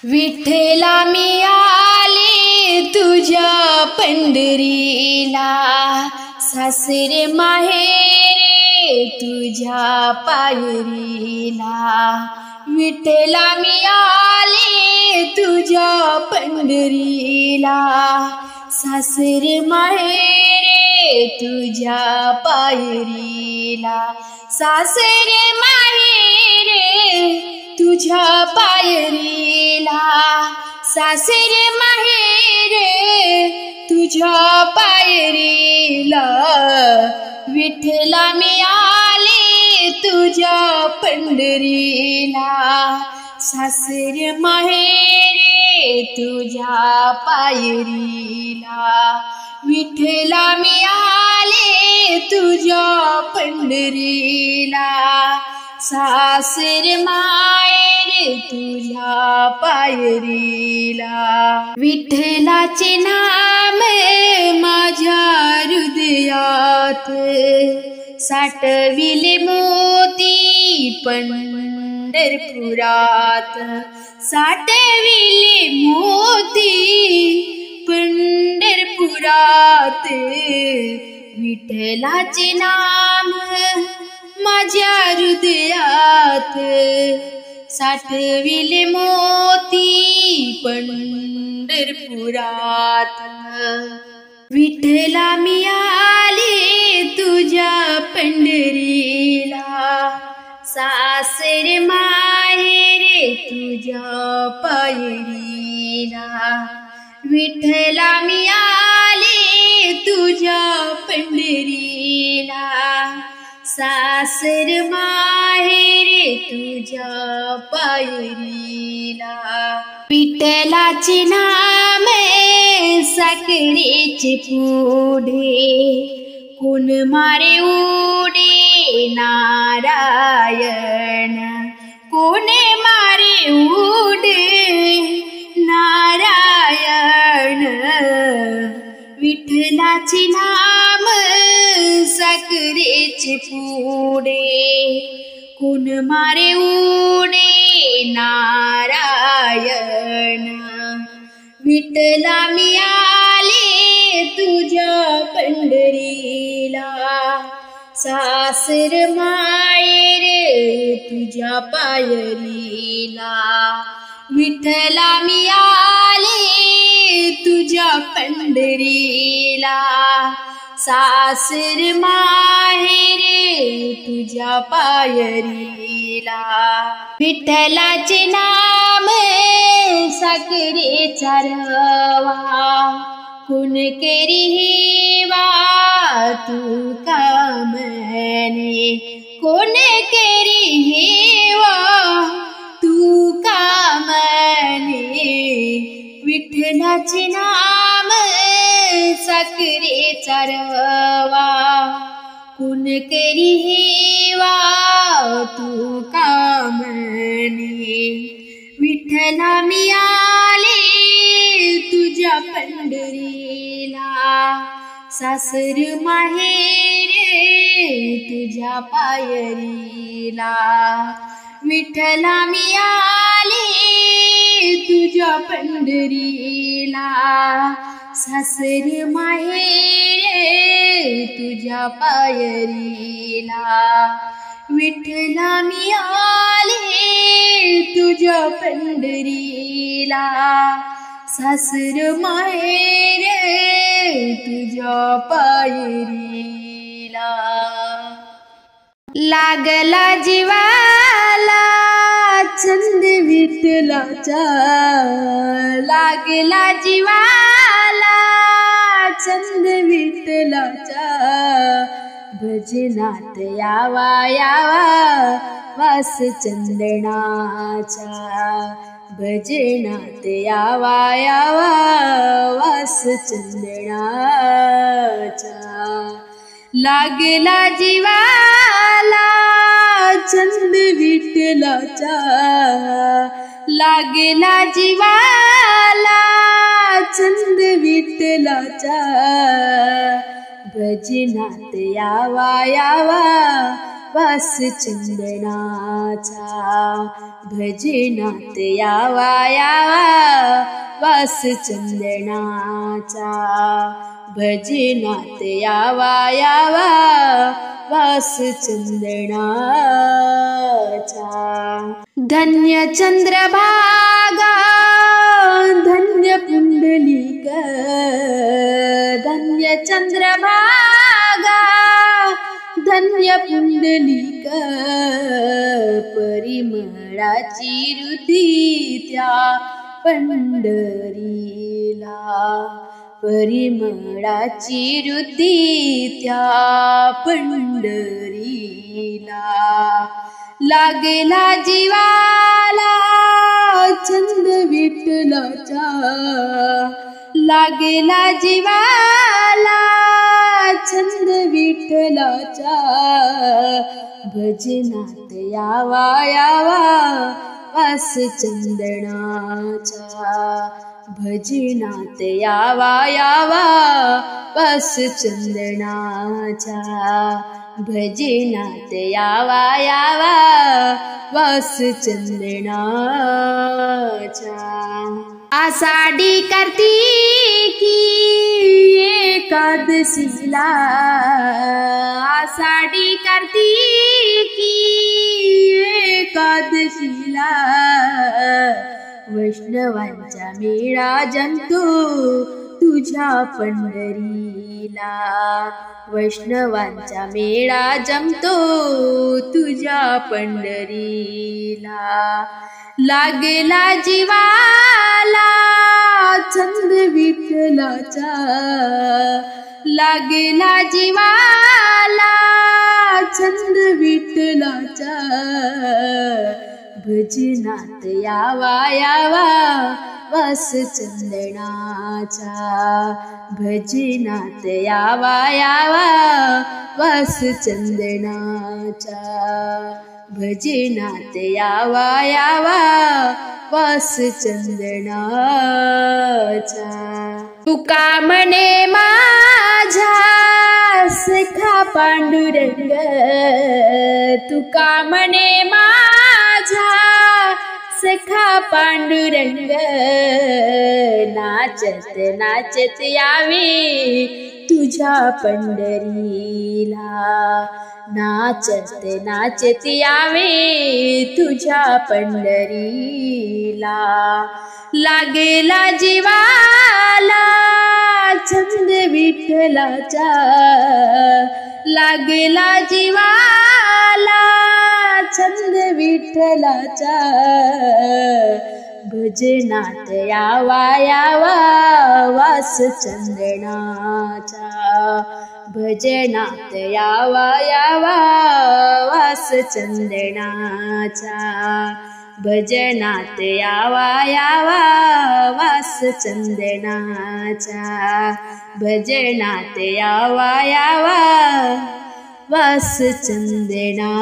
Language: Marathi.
विठ्ठला मी आले तुझ्या पंढरीला, सासरे माहेरे तुझ्या पायरीला। विठ्ठला मी आले तुझ्या पंढरीला, सासरे माहेरे तुझ्या पायरीला। सासरे माहेरे तुझ्या पायरीला, सासरे माहेरे तुझ्या पायरीला। विठ्ठला मी आले तुझ्या पंढरीला, सासरे माहेरे तुझ्या पायरीला। विठ्ठला मी आले तुझ्या पंढरीला, सासरे माहेरे तुझ्या पायरीला। विठ्ठलाचे नाम माझ्या हृदयात, साठविले मोती पंढरपुरात। साठविले मोती पंढरपुरात, विठ्ठलाचे नाम माझ्या हृदयात। साठविले मोती पंढरपुरात। विठ्ठला मी आले तुझ्या पंढरीला, सासरे माहेरे तुझ्या पायरीला। विठ्ठला मी आले तुझ्या पंढरीला, सासर माहेरे तुझ्या पायरीला। विठ्ठलाचे नाम साखरेचे पुढे, कोण मारे उडे नारायण। कोण मारे उडे नारायण। विठ्ठलाचे नाम साखरेचे पुढे, कोण मारे उडे नारायण। विठ्ठला मी आले तुझ्या पंढरीला, सासर माहेरे तुझ्या पायरीला। विठ्ठला मी आले तुझ्या पंढरीला, सासर माहेरे तुझ्या पायरीला। विठ्ठलाचे नाम साखरेचा रवा, कोण करी हेवा तू कामने। कोण करी हेवा तू कामने। विठ्ठलाचे नाम साखरेचा रवा, कोण करी हेवा तू कामने। विठ्ठला मी आले तुझ्या पंढरीला, सासर माहेरे तुझ्या पायरीला। विठ्ठला मी आले तुझ्या पंढरीला, सासर माहेरे तुझ्या पायरीला। विठ्ठला मी आले तुझ्या पंढरीला, सासर माहेरे तुझ्या पायरीला। लागला जीवाला छंद विठ्ठलाचा, लागला जीवाला छंद विठ्ठलाचा। भजनात यावा यावा वास चंदनाचा, भजनात यावा यावा वास चंदनाचा। लागला जीवाला छंद विठ्ठलाचा, लागला जीवाला छंद विठ्ठलाचा। भजनात यावा यावा वास चंदनाचा भजनात यावा यावा वास चंदनाचा भजनात यावा यावा वास चंदनाचा धन्य चंद्रभागा धन्य पुंडलिक धन्य चंद्रभागा धन्य पुंडलिक परिमळाची रुधी त्या पंढरीला परिमळाची रुधी त्या पंढरीला लागला जीवाला छंद विठ्ठलाचा लागला जीवाला छंद विठ्ठलाचा भजनात यावा यावा वास चंदनाचा भजनात यावा यावा वास चंदनाचा भजनात यावा यावा वास चंदनाचा आषाढी कार्तिकी एकादशीला आषाढी कार्तिकी एकादशीला वैष्णवांचा मेळा जमतो तुझ्या पंढरीला वैष्णवांचा मेळा जमतो तुझ्या पंढरीला लागला जीवाला छंद विठ्ठलाचा लागला जीवाला छंद विठ्ठलाचा भजनात यावा यावा वास चंदनाचा भजनात यावा यावा वास चंदनाचा भजनात यावा यावा वास चंदनाचा तुका म्हणे माझा सखा पांडुरंग तुका म्हणे माझा सखा पांडुरंग नाचत नाचत यावे तुझ्या पंढरीला नाचत नाचत यावे तुझ्या पंढरीला लागला जीवाला छंद विठ्ठलाचा लागला जीवाला छंद विठ्ठलाचा भजनात यावा यावा वास चंदनाचा भजनात यावा यावा वास चंदनाचा भजनात यावा यावा वास चंदनाचा भजनात यावा यावा वास चंदनाचा।